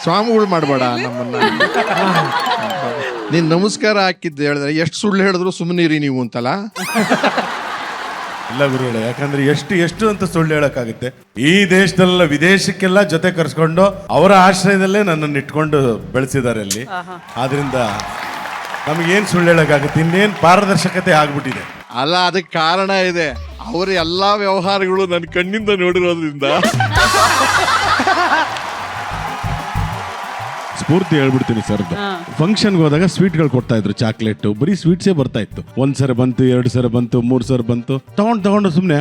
ಸ್ವಾಮಿಗಳು ಮಾಡಬೇಡ ನಮ್ಮನ್ನ. ನೀನ್ ನಮಸ್ಕಾರ ಹಾಕಿದ್ದು ಹೇಳಿದ್ರೆ ಎಷ್ಟು ಸುಳ್ಳು ಹೇಳಿದ್ರು ಸುಮ್ಮನಿರಿ ನೀವು ಅಂತಲ್ಲ. ಇಲ್ಲ ಗುರುಗಳೇ, ಯಾಕಂದ್ರೆ ಎಷ್ಟು ಅಂತ ಸುಳ್ಳು ಹೇಳಕ್ಕಾಗುತ್ತೆ. ಈ ದೇಶದಲ್ಲ ವಿದೇಶಕ್ಕೆಲ್ಲ ಜೊತೆ ಕರ್ಸ್ಕೊಂಡು ಅವರ ಆಶ್ರಯದಲ್ಲೇ ನನ್ನನ್ನು ಇಟ್ಕೊಂಡು ಬೆಳೆಸಿದ್ದಾರೆ ಅಲ್ಲಿ. ಆದ್ರಿಂದ ನಮಗೇನ್ ಸುಳ್ಳು ಹೇಳಕ್ಕಾಗುತ್ತೆ? ಇನ್ನೇನ್ ಪಾರದರ್ಶಕತೆ ಆಗ್ಬಿಟ್ಟಿದೆ. ಅಲ್ಲ, ಅದಕ್ಕೆ ಕಾರಣ ಇದೆ. ಅವರ ಎಲ್ಲಾ ವ್ಯವಹಾರಗಳು ನನ್ನ ಕಣ್ಣಿಂದ ನೋಡಿರೋದ್ರಿಂದ. ಸ್ಫೂರ್ತಿ ಹೇಳ್ಬಿಡ್ತೀನಿ ಸರ್. ಫಂಕ್ಷನ್ಗೆ ಹೋದಾಗ ಸ್ವೀಟ್ಗಳು ಕೊಡ್ತಾ ಇದ್ರು, ಚಾಕ್ಲೇಟ್. ಬರೀ ಸ್ವೀಟ್ಸೇ ಬರ್ತಾ ಇತ್ತು. 1 ಸರ ಬಂತು, 2 ಸರ ಬಂತು, 3 ಸರ ಬಂತು. ತಗೊಂಡು ಸುಮ್ಮನೆ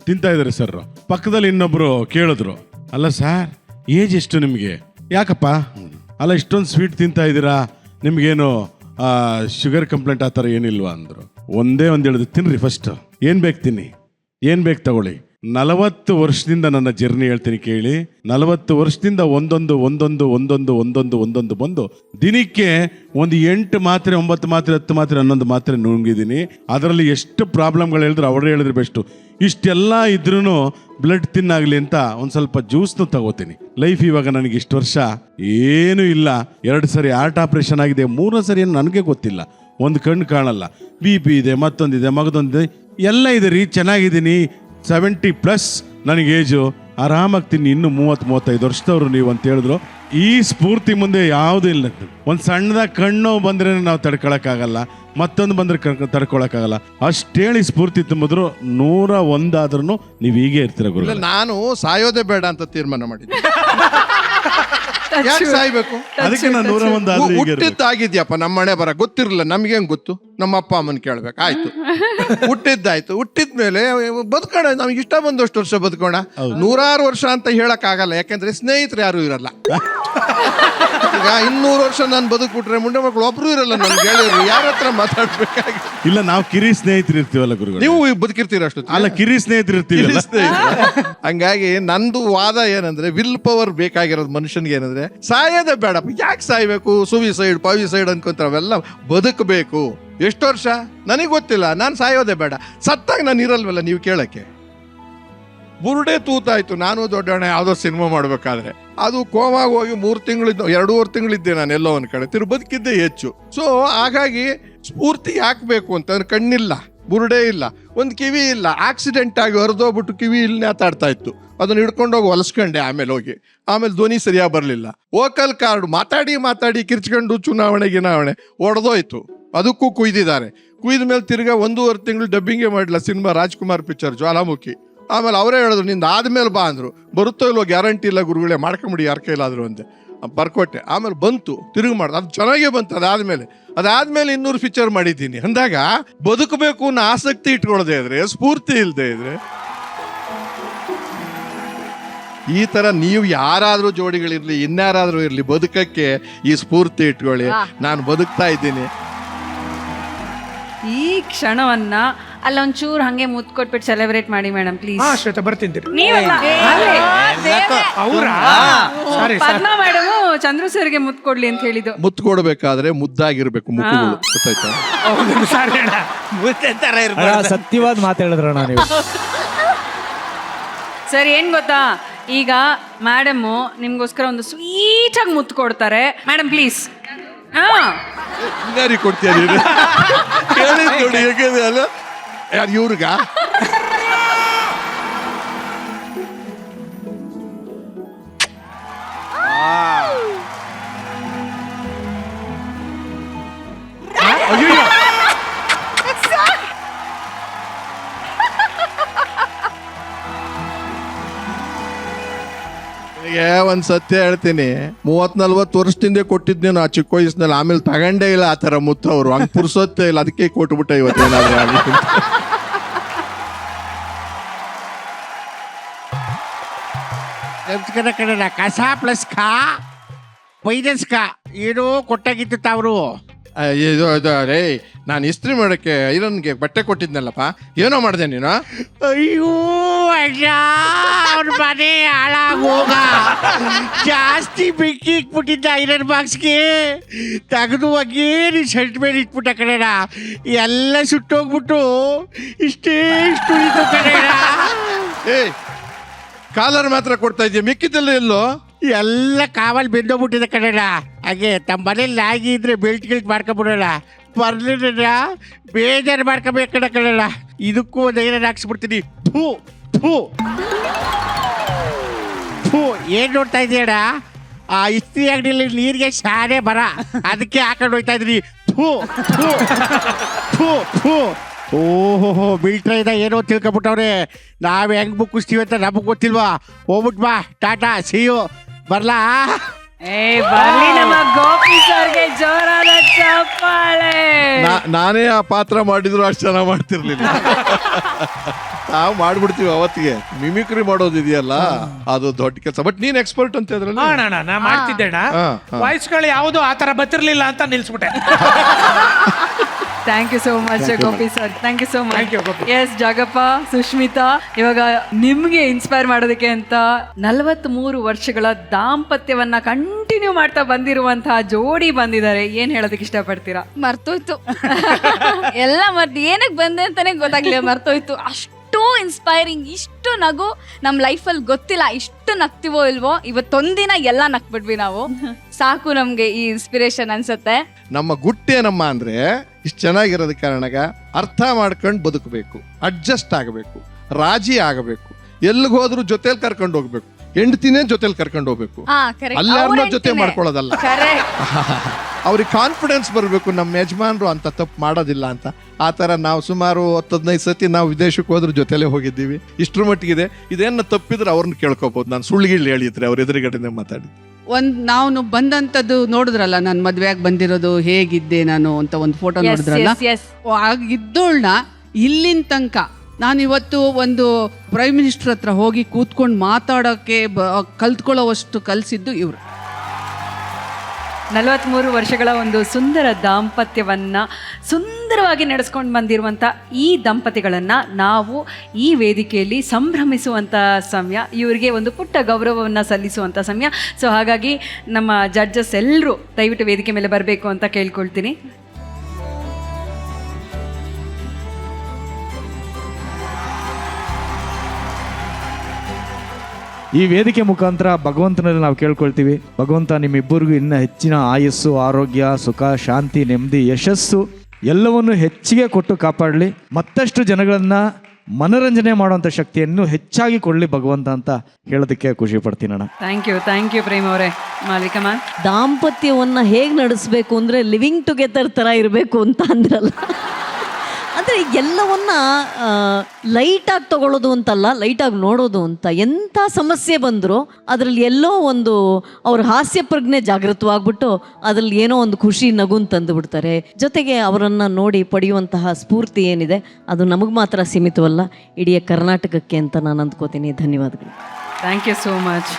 ತಿಂತಾ ಇದಾರೆ ಸರ್. ಪಕ್ಕದಲ್ಲಿ ಇನ್ನೊಬ್ರು ಕೇಳಿದ್ರು, ಅಲ್ಲ ಸರ್ ಏಜ್ ಎಷ್ಟು ನಿಮ್ಗೆ? ಯಾಕಪ್ಪ? ಅಲ್ಲ ಇಷ್ಟೊಂದು ಸ್ವೀಟ್ ತಿಂತಾ ಇದ್ದೀರಾ, ನಿಮ್ಗೇನು ಶುಗರ್ ಕಂಪ್ಲೇಂಟ್ ಆ ಥರ ಏನಿಲ್ವಾ ಅಂದ್ರು. ಒಂದೇ ಒಂದು ಹೇಳಿದ್ರು, ತಿನ್ರಿ ಫಸ್ಟ್, ಏನ್ ಬೇಕು ತಿನ್ನಿ, ಏನ್ ಬೇಕು ತಗೊಳ್ಳಿ. 40 ವರ್ಷದಿಂದ ನನ್ನ ಜರ್ನಿ ಹೇಳ್ತೀನಿ ಕೇಳಿ. 40 ವರ್ಷದಿಂದ ಒಂದೊಂದು ಬಂದು ದಿನಕ್ಕೆ ಒಂದು 8 ಮಾತ್ರೆ, 9 ಮಾತ್ರೆ, 10 ಮಾತ್ರೆ, 11 ಮಾತ್ರೆ ನುಂಗಿದ್ದೀನಿ. ಅದರಲ್ಲಿ ಎಷ್ಟು ಪ್ರಾಬ್ಲಮ್ಗಳು ಹೇಳಿದ್ರು ಅವರೇ ಹೇಳಿದ್ರು ಬೆಸ್ಟು. ಇಷ್ಟೆಲ್ಲ ಇದ್ರೂ ಬ್ಲಡ್ ತಿನ್ನಾಗಲಿ ಅಂತ ಒಂದು ಸ್ವಲ್ಪ ಜ್ಯೂಸ್ನು ತಗೋತೀನಿ. ಲೈಫ್ ಇವಾಗ ನನಗೆ ಇಷ್ಟು ವರ್ಷ ಏನೂ ಇಲ್ಲ. 2 ಸರಿ ಹಾರ್ಟ್ ಆಪ್ರೇಷನ್ ಆಗಿದೆ, 3ನೇ ಸರಿ ಏನು ನನಗೆ ಗೊತ್ತಿಲ್ಲ. ಒಂದು ಕಣ್ಣು ಕಾಣಲ್ಲ, BP ಇದೆ, ಮತ್ತೊಂದಿದೆ, ಮಗದೊಂದಿದೆ, ಎಲ್ಲ ಇದೆ ರೀ. ಚೆನ್ನಾಗಿದ್ದೀನಿ, 70+ ನನಗೆ ಏಜು, ಆರಾಮಾಗ್ತೀನಿ. ಇನ್ನು 30-35 ವರ್ಷದವ್ರು ನೀವು ಅಂತ ಹೇಳಿದ್ರು. ಈ ಸ್ಫೂರ್ತಿ ಮುಂದೆ ಯಾವುದೂ ಇಲ್ಲ. ಒಂದು ಸಣ್ಣದಾಗಿ ಕಣ್ಣು ಬಂದ್ರೆ ನಾವು ತಡ್ಕೊಳಕ್ಕಾಗಲ್ಲ, ಮತ್ತೊಂದು ಬಂದ್ರೆ ತಡ್ಕೊಳಕ್ಕಾಗಲ್ಲ. ಅಷ್ಟೇಳಿ ಸ್ಫೂರ್ತಿ ತುಂಬಿದ್ರು 101 ಆದ್ರೂ ನೀವು ಹೀಗೆ ಇರ್ತೀರ ಗುರು. ನಾನು ಸಾಯೋದೇ ಬೇಡ ಅಂತ ತೀರ್ಮಾನ ಮಾಡಿದ್ದೆ. ಯಾಕೆ ಸಾಯ್ಬೇಕು? ಅದಕ್ಕೆ ನಾನು 101 ಆದ್ರೆ ಹುಟ್ಟಿದ್ದಾಗಿದ್ಯಪ್ಪ, ನಮ್ಮ ಮನೆ ಬರ ಗೊತ್ತಿರಲಿಲ್ಲ. ನಮ್ಗೆ ಹೆಂಗ್ ಗೊತ್ತು? ನಮ್ಮ ಅಪ್ಪ ಅಮ್ಮನ್ ಕೇಳ್ಬೇಕು. ಆಯ್ತು, ಹುಟ್ಟಿದ್ದಾಯ್ತು. ಹುಟ್ಟಿದ್ಮೇಲೆ ಬದುಕೋಣ, ನಮ್ಗೆ ಇಷ್ಟ ಬಂದಷ್ಟು ವರ್ಷ ಬದುಕೋಣ. 100 ವರ್ಷ ಅಂತ ಹೇಳಕ್ ಆಗಲ್ಲ, ಯಾಕಂದ್ರೆ ಸ್ನೇಹಿತರು ಯಾರು ಇರಲ್ಲ. ಈಗ 200 ವರ್ಷ ನಾನು ಬದುಕ್ಬಿಟ್ರೆ ಮುಂಡೆ ಮಕ್ಕಳು ಒಬ್ರು ಇರಲ್ಲ. ನನ್ಗೆ ಹೇಳಿದ್ರು ಯಾರ ಹತ್ರ ಮಾತಾಡ್ಬೇಕಾಗಿ. ಇಲ್ಲ, ನಾವು ಕಿರಿ ಸ್ನೇಹಿತರು ಇರ್ತೀವಲ್ಲ ಗುರುಗಳು. ನೀವು ಬದುಕಿರ್ತೀರ ಅಷ್ಟು. ಅಲ್ಲ, ಕಿರಿ ಸ್ನೇಹಿತರು ಇರ್ತೀವಿ. ಹಂಗಾಗಿ ನಂದು ವಾದ ಏನಂದ್ರೆ, ವಿಲ್ ಪವರ್ ಬೇಕಾಗಿರೋದು ಮನುಷ್ಯನ್ಗೆ ಏನಂದ್ರೆ, ಸಾಯೋದೇ ಬೇಡಪ್ಪ. ಯಾಕೆ ಸಾಯ್ಬೇಕು? ಸುವಿಸೈಡ್ ಪವಿಸೈಡ್ ಅನ್ಕೊಂತಾವೆಲ್ಲ. ಬದುಕಬೇಕು. ಎಷ್ಟು ವರ್ಷ ನನಗೆ ಗೊತ್ತಿಲ್ಲ, ನಾನು ಸಾಯೋದೇ ಬೇಡ. ಸತ್ತಾಗ ನಾನು ಇರಲ್ವಲ್ಲ ನೀವು ಕೇಳಕ್ಕೆ. ಬುರುಡೆ ತೂತಾಯ್ತು. ನಾನು ದೊಡ್ಡಣ್ಣ ಯಾವುದೋ ಸಿನಿಮಾ ಮಾಡ್ಬೇಕಾದ್ರೆ ಅದು ಕೋಮಾಗ ಹೋಗಿ 3 ತಿಂಗಳಿದ್ದ, 2.5 ತಿಂಗಳಿದ್ದೆ ನಾನು ಎಲ್ಲೋ ಒಂದ್ ಕಡೆ. ಬದುಕಿದ್ದೆ ಹೆಚ್ಚು. ಸೊ ಹಾಗಾಗಿ ಸ್ಫೂರ್ತಿ ಹಾಕ್ಬೇಕು ಅಂತಂದ್ರೆ, ಕಣ್ಣಿಲ್ಲ, ಬುರುಡೆ ಇಲ್ಲ, ಒಂದು ಕಿವಿ ಇಲ್ಲ, ಆಕ್ಸಿಡೆಂಟ್ ಆಗಿ ಹೊರದೋಗ್ಬಿಟ್ಟು ಕಿವಿ ಇಲ್ಲಿ ನೇತಾಡ್ತಾ ಇತ್ತು. ಅದನ್ನ ಹಿಡ್ಕೊಂಡೋಗಿ ಹೊಲಸ್ಕೊಂಡೆ. ಆಮೇಲೆ ಧ್ವನಿ ಸರಿಯಾಗಿ ಬರಲಿಲ್ಲ. ವೋಕಲ್ ಕಾರ್ಡ್ ಮಾತಾಡಿ ಕಿರ್ಚ್ಕೊಂಡು ಗಿನಾವಣೆ ಹೊಡೆದೋಯ್ತು. ಅದಕ್ಕೂ ಕುಯ್ದಿದ್ದಾರೆ. ಕುಯ್ದ ಮೇಲೆ ತಿರ್ಗಾ 1.5 ತಿಂಗಳು ಡಬ್ಬಿಂಗೇ ಮಾಡಲಿಲ್ಲ ಸಿನಿಮಾ, ರಾಜ್ಕುಮಾರ್ ಪಿಕ್ಚರ್ ಜ್ವಾಲಾಮುಖಿ. ಆಮೇಲೆ ಅವರೇ ಹೇಳಿದ್ರು, ನಿಂದ ಆದ್ಮೇಲೆ ಬಾ ಅಂದ್ರು. ಬರುತ್ತೋ ಇಲ್ವೋ ಗ್ಯಾರಂಟಿ ಇಲ್ಲ ಗುರುಗಳೇ, ಮಾಡ್ಕೊಂಬಿಡಿ ಯಾರ ಕೈಲಾದ್ರು ಅಂದೆ. ಬರ್ಕೊಟ್ಟೆ. ಆಮೇಲೆ ಬಂತು, ತಿರುಗಿ ಮಾಡ್ದು, ಅದು ಚೆನ್ನಾಗೇ ಬಂತು. ಅದಾದ್ಮೇಲೆ 200 ಪಿಕ್ಚರ್ ಮಾಡಿದ್ದೀನಿ. ಅಂದಾಗ ಬದುಕಬೇಕು ಅನ್ನೋ ಆಸಕ್ತಿ ಇಟ್ಕೊಳ್ಳದೆ ಇದ್ರೆ, ಸ್ಫೂರ್ತಿ ಇಲ್ಲದೆ ಇದ್ರೆ, ಈ ತರ ನೀವು ಯಾರಾದ್ರೂ ಜೋಡಿಗಳಿರ್ಲಿ, ಇನ್ಯಾರಾದ್ರೂ ಇರ್ಲಿ, ಬದುಕಕ್ಕೆ ಈ ಸ್ಫೂರ್ತಿ ಇಟ್ಕೊಳ್ಳಿ. ನಾನು ಬದುಕ್ತಾ ಇದ್ದೀನಿ. ಈ ಕ್ಷಣವನ್ನ ಅಲ್ಲೊಂಚೂರು ಹಂಗೆ ಮುತ್ತು ಕೊಟ್ಬಿಟ್ಟು ಸೆಲೆಬ್ರೇಟ್ ಮಾಡಿ ಮೇಡಮ್, ಪ್ಲೀಸ್. ಶ್ವೇತಾ ಬರ್ತೀನಿ. ಪದ್ಮಾ ಮೇಡಮ್ ಚಂದ್ರು ಸರ್ಗೆ ಮುತ್ತು ಕೊಡ್ಲಿ ಅಂತ ಹೇಳಿದ್ದು. ಮುತ್ತು ಕೊಡ್ಬೇಕಾದ್ರೆ ಮುದ್ದಾಗಿರ್ಬೇಕು ಮುಖಗಳು, ಗೊತ್ತಾಯ್ತಾ? ಸತ್ಯವಾದ ಮಾತಾಡಿದ್ರಣ್ಣ ನೀವು. ಸರಿ, ಏನ್ ಗೊತ್ತಾ, ಈಗ ಮೇಡಮ್ ನಿಮ್ಗೋಸ್ಕರ ಒಂದು ಸ್ವೀಟಾಗಿ ಮುತ್ತು ಕೊಡ್ತಾರೆ. Madam please. ಕೊಡ್ತೀಯ ನೋಡಿ, ಹೇಗಿದೆ ಅಲ್ಲ ಯಾರು ಇವ್ರಿಗ? ಒಂದ್ ಸತ್ಯ ಹೇಳ್ತೀನಿ, 30-40 ವರ್ಷದಿಂದ ಕೊಟ್ಟಿದ್ನೇನು ಆ ಚಿಕ್ಕ ವಯಸ್ಸಿನಲ್ಲಿ. ಆಮೇಲೆ ತಗೊಂಡೇ ಇಲ್ಲ ಆ ತರ ಮುತ್ತು. ಅವರು ಹಂಗ್ ಪುರ್ಸೊತ್ತೇ ಇಲ್ಲ, ಅದಕ್ಕೆ ಕೊಟ್ಬಿಟ್ಟೆ ಇವತ್ತೇನಾದ್ರು. ಕಸ ಪ್ಲಸ್ ಖಾ ಪೈದಸ್ ಖಾ ಏನೋ ಕೊಟ್ಟಾಗಿತ್ತು ತಾವ್ರು. ರೇ, ನಾನು ಇಸ್ತ್ರಿ ಮಾಡಕ್ಕೆ ಐರನ್ಗೆ ಬಟ್ಟೆ ಕೊಟ್ಟಿದ್ನಲ್ಲಪ್ಪ, ಏನೋ ಮಾಡಿದೆ ನೀನು? ಅಯ್ಯೋ ಅಜ್ಜ, ಅವ್ರ ಮನೆ ಹಾಳಾಗೋಗ. ಜಾಸ್ತಿ ಬೆಂಕಿ ಇಟ್ಬಿಟ್ಟಿದ್ದ ಐರನ್ ಬಾಕ್ಸ್ಗೆ. ತೆಗೆದು ಹಂಗೇನು ಶರ್ಟ್ ಮೇಲೆ ಇಟ್ಬಿಟ್ಟ ಕಡೆನ, ಎಲ್ಲ ಸುಟ್ಟೋಗ್ಬಿಟ್ಟು ಇಷ್ಟು ಉಳಿತು ಕಡೆನ. ಕಾಲರ್ ಮಾತ್ರ ಕೊಡ್ತಾ ಇದೆಯಾ, ಮಿಕ್ಕಿದ್ದೆಲ್ಲ ಎಲ್ಲೋ? ಎಲ್ಲ ಕಾವಲ್ ಬೆಂದೋಗ್ಬಿಟ್ಟಿದೆ ಕಣಣ್ಣ. ಹಾಗೆ ತಮ್ಮ ಮನೇಲಿ ನಾಯಿ ಇದ್ರೆ ಬೆಲ್ಟ್ ಗಿಲ್ಟ್ ಮಾಡ್ಕೊಂಬಿಡೋಣ. ಬರ್ಲಿಲ್ಲ ಬೇಜಾರು ಮಾಡ್ಕೋಬೇಕಣ್ಣ ಕಣಣ್ಣ. ಇದಕ್ಕೂ ಒಂದು ಏನೇನು ಹಾಕ್ಸ್ಬಿಡ್ತೀನಿ. ಥೂ ಥೂ ಥೂ. ಏನ್ ನೋಡ್ತಾ ಇದೀಯಣ್ಣ? ಆ ಇಸ್ತ್ರಿ ಅಂಗಡಿಯಲ್ಲಿ ನೀರಿಗೆ ಶಾನೆ ಬರ, ಅದಕ್ಕೆ ಹಾಕೊಂಡು ಹೋಯ್ತಾ ಇದ್ರಿ. ಥೂ ಥೂ ಥೂ ಥೂ. ಓಹೋ ಬಿಲ್ಟ್ರ ಇದ ಏನೋ ತಿಳ್ಕೊಬಿಟ್ಟವ್ರೆ. ನಾವ್ ಹೆಂಗ್ ಬುಕ್ಕಿಸ್ತೀವಿ ಅಂತ ನಮಗ್ ಗೊತ್ತಿಲ್ವಾ? ಹೋಗ್ಬಿಟ್ ಬಾ, ಟಾಟಾ, ಸಿ ಯು, ಬರ್ಲಾ? ಬರ್ಲಿ ನಮ್ಮ ಗೋಪಿ ಸರ್ಗೆ ಜೋರಾದ ಚಪ್ಪಾಳೆ. ನಾನೇ ಆ ಪಾತ್ರ ಮಾಡಿದ್ರು ಅಷ್ಟು ಚೆನ್ನಾಗಿ ಮಾಡ್ತಿರ್ಲಿಲ್ಲ. ನಾವು ಮಾಡ್ಬಿಡ್ತೀವಿ ಅವತ್ತಿಗೆ. ಮಿಮಿಕ್ರಿ ಮಾಡೋದಿದೆಯಲ್ಲ ಅದು ದೊಡ್ಡ ಕೆಲಸ. ಬಟ್ ನೀನ್ ಎಕ್ಸ್ಪರ್ಟ್ ಅಂತ ಇದ್ರಲ್ಲಿ. ಅಣ್ಣ ನಾ ಮಾಡ್ತಿದ್ದೆ ಅಣ್ಣ. ವಾಯ್ಸ್ಗಳು ಯಾವುದು ಆ ತರ ಬತ್ತಿರ್ಲಿಲ್ಲ ಅಂತ ನಿಲ್ಸ್ಬಿಟ್ಟೆ. Thank you so much Gopi sir, thank you so much. Thank you, Gopi. S Jagappa, Sushmita, ಇವಾಗ ನಿಮ್ಗೆ ಇನ್ಸ್ಪೈರ್ ಮಾಡೋದಕ್ಕೆ ಅಂತ 43 ವರ್ಷಗಳ ದಾಂಪತ್ಯವನ್ನ ಕಂಟಿನ್ಯೂ ಮಾಡ್ತಾ ಬಂದಿರುವಂತಹ ಜೋಡಿ ಬಂದಿದ್ದಾರೆ. ಏನ್ ಹೇಳೋದಕ್ಕೆ ಇಷ್ಟಪಡ್ತೀರಾ? ಮರ್ತೋಯ್ತು ಎಲ್ಲ ಏನಕ್ಕೆ ಬಂದೆ ಅಂತಾನೆ ಗೊತ್ತಾಗ್ಲಿಲ್ಲ, ಮರ್ತೋಯ್ತು. ಅಷ್ಟು ಇನ್ಸ್ಪೈರಿಂಗ್, ಇಷ್ಟು ನಗು ನಮ್ಮ ಲೈಫಲ್ಲಿ ಗೊತ್ತಿಲ್ಲ. ಇಷ್ಟು ನಗ್ತೀವೋ ಇಲ್ವೋ, ಇವತ್ತೊಂದಿನ ಎಲ್ಲ ನಕ್ಬಿಡ್ವಿ ನಾವು. ಸಾಕು ನಮ್ಗೆ ಈ ಇನ್ಸ್ಪಿರೇಷನ್ ಅನ್ಸುತ್ತೆ. ನಮ್ಮ ಗುಟ್ಟೇನಮ್ಮ ಅಂದ್ರೆ ಇಷ್ಟು ಚೆನ್ನಾಗಿರೋದ ಕಾರಣಗ ಅರ್ಥ ಮಾಡ್ಕೊಂಡು ಬದುಕಬೇಕು, ಅಡ್ಜಸ್ಟ್ ಆಗಬೇಕು, ರಾಜಿ ಆಗಬೇಕು, ಎಲ್ಲಿಗೆ ಹೋದ್ರು ಜೊತೆಲಿ ಕರ್ಕೊಂಡು ಹೋಗ್ಬೇಕು, ಹೆಂಡತಿನೇ ಜೊತೆಲಿ ಕರ್ಕೊಂಡು ಹೋಗ್ಬೇಕು, ಅಲ್ಲಾರನ್ನ ಜೊತೆ ಮಾಡ್ಕೊಳ್ಳೋದಲ್ಲ. ಅವ್ರಿಗೆ ಕಾನ್ಫಿಡೆನ್ಸ್ ಬರಬೇಕು, ನಮ್ಮ ಯಜಮಾನ್ರು ಅಂತ ತಪ್ಪು ಮಾಡೋದಿಲ್ಲ ಅಂತ. ಆ ಥರ ನಾವು ಸುಮಾರು 10-15 ಸತಿ ನಾವು ವಿದೇಶಕ್ಕೆ ಹೋದ್ರ ಜೊತೆಲೇ ಹೋಗಿದ್ದೀವಿ. ಇಷ್ಟ್ರ ಮಟ್ಟಿಗಿದೆ. ಇದೇನು ತಪ್ಪಿದ್ರೆ ಅವ್ರನ್ನ ಕೇಳ್ಕೊಬೋದು. ನಾನು ಸುಳ್ಳುಗಿళ్ళు ಹೇಳಿದ್ರೆ ಅವ್ರ ಎದುರುಗಡೆ ಮಾತಾಡಿ. ನಾನು ಬಂದಂಥದ್ದು ನೋಡಿದ್ರಲ್ಲ, ನಾನು ಮದುವೆಯಾಗಿ ಬಂದಿರೋದು ಹೇಗಿದ್ದೆ ನಾನು ಅಂತ ಒಂದು ಫೋಟೋ ನೋಡಿದ್ರಲ್ಲ. ಆಗಿದ್ದೋಳ್ನ ಇಲ್ಲಿನ ತನಕ ನಾನು ಇವತ್ತು ಒಂದು ಪ್ರೈಮ್ ಮಿನಿಸ್ಟರ್ ಹತ್ರ ಹೋಗಿ ಕೂತ್ಕೊಂಡು ಮಾತಾಡೋಕ್ಕೆ ಕಲ್ತ್ಕೊಳ್ಳೋವಷ್ಟು ಕಲಿಸಿದ್ದು ಇವರು. 43 ವರ್ಷಗಳ ಒಂದು ಸುಂದರ ದಾಂಪತ್ಯವನ್ನ ಸುಂದರವಾಗಿ ನಡೆಸ್ಕೊಂಡು ಬಂದಿರುವಂಥ ಈ ದಂಪತಿಗಳನ್ನು ನಾವು ಈ ವೇದಿಕೆಯಲ್ಲಿ ಸಂಭ್ರಮಿಸುವಂಥ ಸಮಯ, ಇವರಿಗೆ ಒಂದು ಪುಟ್ಟ ಗೌರವವನ್ನು ಸಲ್ಲಿಸುವಂಥ ಸಮಯ. ಸೊ ಹಾಗಾಗಿ ನಮ್ಮ ಜಡ್ಜಸ್ ಎಲ್ಲರೂ ದಯವಿಟ್ಟು ವೇದಿಕೆ ಮೇಲೆ ಬರಬೇಕು ಅಂತ ಕೇಳ್ಕೊಳ್ತೀನಿ. ಈ ವೇದಿಕೆ ಮುಖಾಂತರ ಭಗವಂತನಲ್ಲಿ ನಾವು ಕೇಳ್ಕೊಳ್ತೀವಿ, ಭಗವಂತ ನಿಮ್ಮಿಬ್ಬರಿಗೂ ಇನ್ನೂ ಹೆಚ್ಚಿನ ಆಯಸ್ಸು, ಆರೋಗ್ಯ, ಸುಖ, ಶಾಂತಿ, ನೆಮ್ಮದಿ, ಯಶಸ್ಸು ಎಲ್ಲವನ್ನು ಹೆಚ್ಚಿಗೆ ಕೊಟ್ಟು ಕಾಪಾಡಲಿ. ಮತ್ತಷ್ಟು ಜನಗಳನ್ನು ಮನರಂಜನೆ ಮಾಡುವಂಥ ಶಕ್ತಿಯನ್ನು ಹೆಚ್ಚಾಗಿ ಕೊಡಲಿ ಭಗವಂತ ಅಂತ ಹೇಳೋದಕ್ಕೆ ಖುಷಿ ಪಡ್ತೀನಣ್ಣ. ಥ್ಯಾಂಕ್ ಯು ಪ್ರೇಮ್ ಅವರೇ. ಮಾಲಿಕಮ್ಮ, ದಾಂಪತ್ಯವನ್ನು ಹೇಗೆ ನಡೆಸಬೇಕು ಅಂದರೆ ಲಿವಿಂಗ್ ಟುಗೆದರ್ ಥರ ಇರಬೇಕು ಅಂತ ಅಂದ್ರಲ್ಲ, ಅಂದರೆ ಎಲ್ಲವನ್ನ ಲೈಟಾಗಿ ತಗೊಳ್ಳೋದು ಅಂತಲ್ಲ, ಲೈಟಾಗಿ ನೋಡೋದು ಅಂತ. ಎಂಥ ಸಮಸ್ಯೆ ಬಂದರೂ ಅದರಲ್ಲಿ ಎಲ್ಲೋ ಒಂದು ಅವ್ರ ಹಾಸ್ಯ ಪ್ರಜ್ಞೆ ಜಾಗೃತವಾಗ್ಬಿಟ್ಟು ಅದರಲ್ಲಿ ಏನೋ ಒಂದು ಖುಷಿ ನಗುನ್ ತಂದು ಬಿಡ್ತಾರೆ. ಜೊತೆಗೆ ಅವರನ್ನು ನೋಡಿ ಪಡೆಯುವಂತಹ ಸ್ಫೂರ್ತಿ ಏನಿದೆ ಅದು ನಮಗೆ ಮಾತ್ರ ಸೀಮಿತವಲ್ಲ, ಇಡೀ ಕರ್ನಾಟಕಕ್ಕೆ ಅಂತ ನಾನು ಅಂದ್ಕೋತೀನಿ. ಧನ್ಯವಾದಗಳು. Thank you so much.